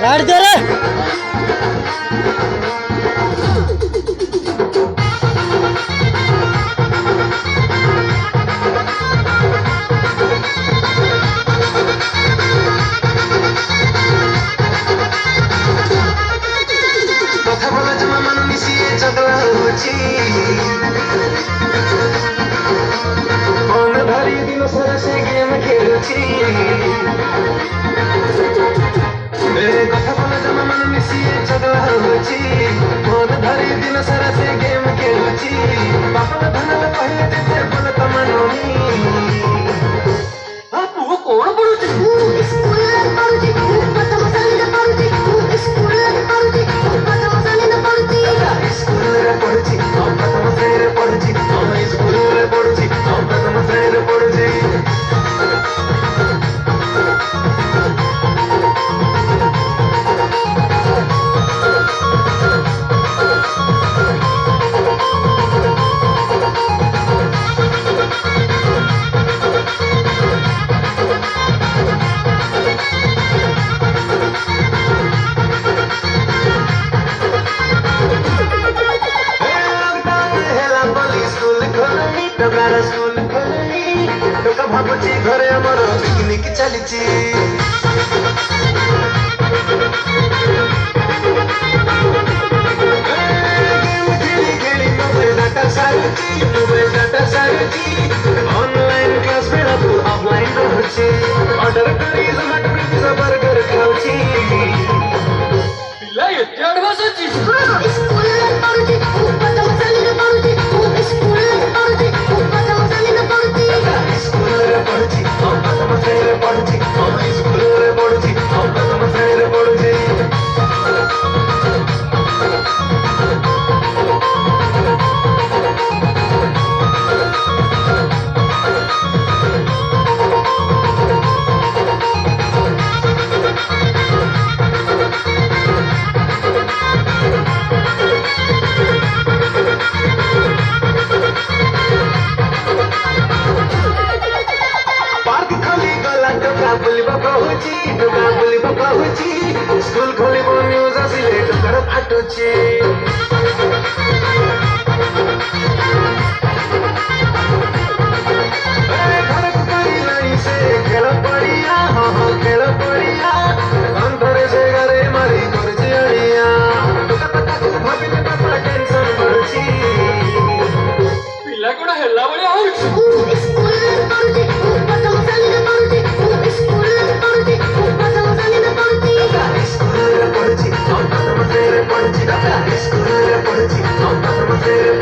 लाड़ दे रे কথা বলা জমা মানু মিশিয়ে চগলা হচ্ছে মন ধরি দিন সারা সে গেম খেলছি কথা বলা জমা মানু মিশিয়ে চগলা হচ্ছে মন ধরি দিন সারা সে গেম খেলছি বাপা ধনল কহে যেতে বল তমানি পুଅ କଣ ପଢୁଛି ସ୍କୁଲରେ ପଢୁଛି ପ୍ରଥମ ଶ୍ରେଣୀରେ ପଢୁଛି ସ୍କୁଲରେ ପଢୁଛି ପ୍ରଥମ ଶ୍ରେଣୀରେ ପଢୁଛି ସ୍କୁଲ ଖୋଲିନି ଲୋକ ଭାବୁଛି ଘରେ ଆମର ପିକନିକ ଚାଲିଛି ଖେଳି ଖେଳି ମୋବାଇଲ ଡାଟା ସାରୁଛି ଅନଲାଇନ କ୍ଲାସ ବେଳକୁ ଅଫଲାଇନ ରହୁଛି ଅର୍ଡର କରି ଜୋମାଟୋ ପିଜ୍ଜା ବର୍ଗର ଖାଉଛି ପିଲା ଏତେ ଆଡଭାନ୍ସ ଅଛି ସ୍କୁଲରେ ପଢୁଛି ପ୍ରଥମ ଶ୍ରେଣୀରେ ପଢୁଛି ସ୍କୁଲରେ ପଢୁଛି ପ୍ରଥମ ଶ୍ରେଣୀରେ ପଢୁଛି ସ୍କୁଲ ଖୋଲିବ ନ୍ୟୁଜ ଆସିଲେ ଟଙ୍କାର ଫାଟୁଛି ଘରକୁ କରିଲାଣି ସେ ଖେଳ ପଡିଆ ଖେଳ ପଡିଆ ଅନ୍ଧରେ ସେ ଘରେ ମାରି କରୁଛି ଅଳିଆ କଥାକୁ ଭାବିଲେ ବାପା ଟେନସନ କରୁଛି ପିଲା କଣ ହେଲା ଭଳିଆ ହଉଛି ସ୍କୁଲରେ ପଢୁଛି ପ୍ରଥମ ଶ୍ରେଣୀରେ ପଢୁଛି ସ୍କୁଲରେ ପଢୁଛି ପ୍ରଥମ ଶ୍ରେଣୀରେ